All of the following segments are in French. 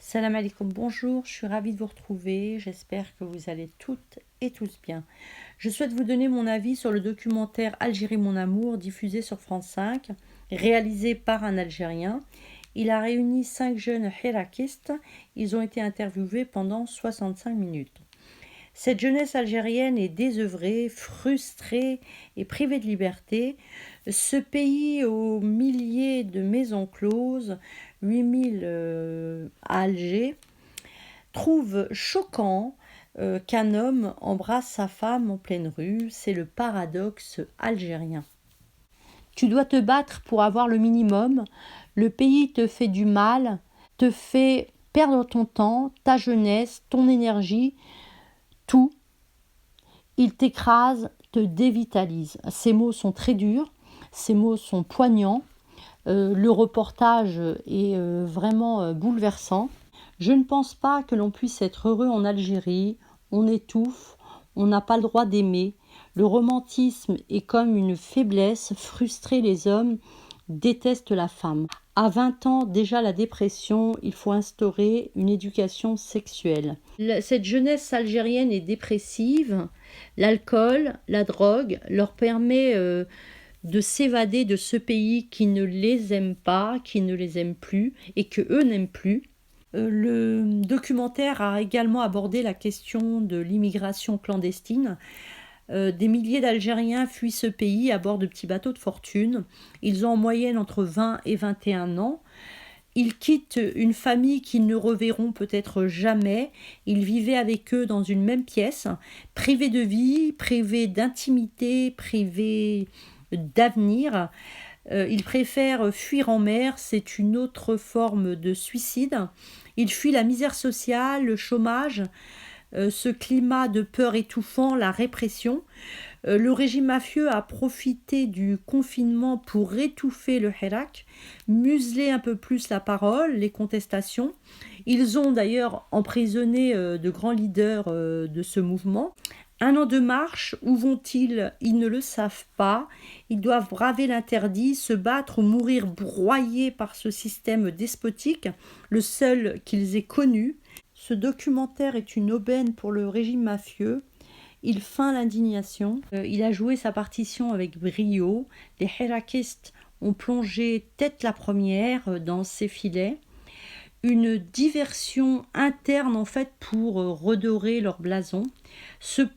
Salam alaikum, bonjour, je suis ravie de vous retrouver, j'espère que vous allez toutes et tous bien. Je souhaite vous donner mon avis sur le documentaire Algérie mon amour, diffusé sur France 5, réalisé par un Algérien. Il a réuni 5 jeunes hirakistes, ils ont été interviewés pendant 65 minutes. Cette jeunesse algérienne est désœuvrée, frustrée et privée de liberté. Ce pays aux milliers de maisons closes, 8000 à Alger, trouve choquant qu'un homme embrasse sa femme en pleine rue. C'est le paradoxe algérien. Tu dois te battre pour avoir le minimum. Le pays te fait du mal, te fait perdre ton temps, ta jeunesse, ton énergie, tout. Il t'écrase, te dévitalise. Ces mots sont très durs, ces mots sont poignants. Le reportage est vraiment bouleversant. Je ne pense pas que l'on puisse être heureux en Algérie. On étouffe, on n'a pas le droit d'aimer. Le romantisme est comme une faiblesse. Frustrer les hommes détestent la femme. À 20 ans, déjà la dépression, il faut instaurer une éducation sexuelle. Cette jeunesse algérienne est dépressive. L'alcool, la drogue leur permet de s'évader de ce pays qui ne les aime pas, qui ne les aime plus et que eux n'aiment plus. Le documentaire a également abordé la question de l'immigration clandestine. Des milliers d'Algériens fuient ce pays à bord de petits bateaux de fortune. Ils ont en moyenne entre 20 et 21 ans. Ils quittent une famille qu'ils ne reverront peut-être jamais. Ils vivaient avec eux dans une même pièce, privés de vie, privés d'intimité, privés d'avenir. Ils préfèrent fuir en mer, c'est une autre forme de suicide. Ils fuient la misère sociale, le chômage, ce climat de peur étouffant, la répression. Le régime mafieux a profité du confinement pour étouffer le Hirak, museler un peu plus la parole, les contestations. Ils ont d'ailleurs emprisonné de grands leaders de ce mouvement. 1 an de marche, où vont-ils? Ils ne le savent pas. Ils doivent braver l'interdit, se battre ou mourir broyés par ce système despotique, le seul qu'ils aient connu. Ce documentaire est une aubaine pour le régime mafieux. Il feint l'indignation. Il a joué sa partition avec brio. Les hirakistes ont plongé tête la première dans ses filets. Une diversion interne en fait pour redorer leur blason. Ce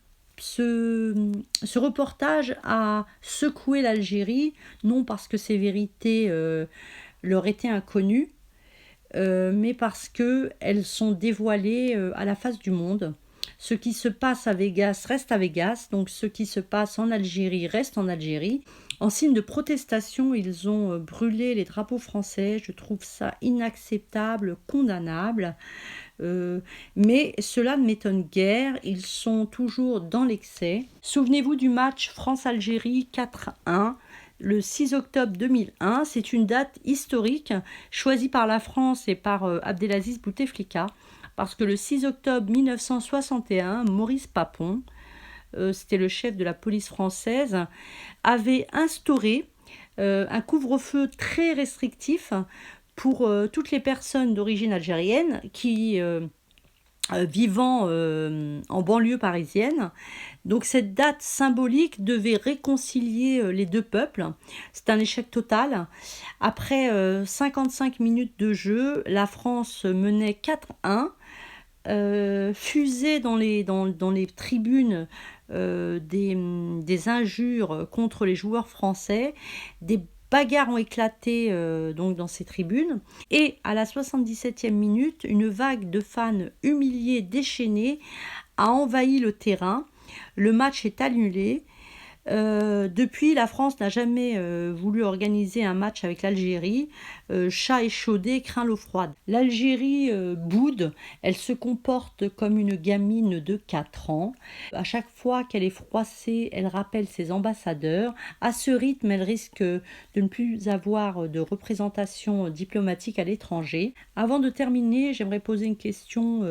reportage a secoué l'Algérie, non parce que ces vérités leur étaient inconnues, mais parce qu'elles sont dévoilées à la face du monde. Ce qui se passe à Vegas reste à Vegas, donc ce qui se passe en Algérie reste en Algérie. En signe de protestation, ils ont brûlé les drapeaux français. Je trouve ça inacceptable, condamnable. Mais cela ne m'étonne guère, ils sont toujours dans l'excès. Souvenez-vous du match France-Algérie 4-1. Le 6 octobre 2001, c'est une date historique choisie par la France et par Abdelaziz Bouteflika, parce que le 6 octobre 1961, Maurice Papon, c'était le chef de la police française, avait instauré un couvre-feu très restrictif pour toutes les personnes d'origine algérienne qui vivant en banlieue parisienne. Donc cette date symbolique devait réconcilier les deux peuples. C'est un échec total. Après 55 minutes de jeu, la France menait 4-1. Fusée dans les tribunes des injures contre les joueurs français, des bagarres ont éclaté donc dans ces tribunes, et à la 77e minute, une vague de fans humiliés, déchaînés, a envahi le terrain. Le match est annulé. Depuis, la France n'a jamais voulu organiser un match avec l'Algérie. Chat échaudé craint l'eau froide. L'Algérie boude, elle se comporte comme une gamine de 4 ans. À chaque fois qu'elle est froissée, elle rappelle ses ambassadeurs. À ce rythme, elle risque de ne plus avoir de représentation diplomatique à l'étranger. Avant de terminer, j'aimerais poser une question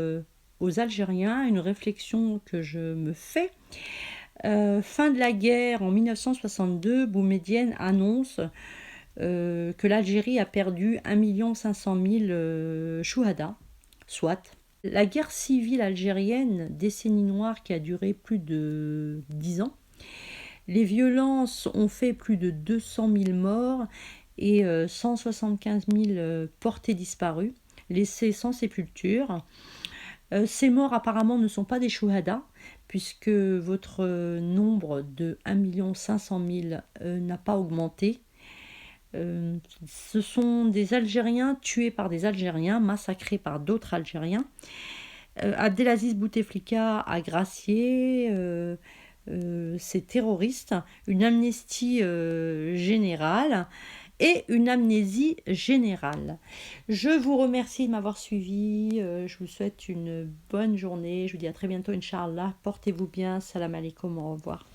aux Algériens, une réflexion que je me fais. Fin de la guerre en 1962, Boumedienne annonce que l'Algérie a perdu 1 500 000 chouhadas. Soit. La guerre civile algérienne, décennie noire qui a duré plus de 10 ans, les violences ont fait plus de 200 000 morts et 175 000 portés disparus, laissés sans sépulture. Ces morts apparemment ne sont pas des chouhadas, puisque votre nombre de 1 500 000 n'a pas augmenté. Ce sont des Algériens tués par des Algériens, massacrés par d'autres Algériens. Abdelaziz Bouteflika a gracié ces terroristes, une amnistie générale et une amnésie générale. Je vous remercie de m'avoir suivi. Je vous souhaite une bonne journée. Je vous dis à très bientôt, Inch'Allah. Portez-vous bien. Salam alaikum. Au revoir.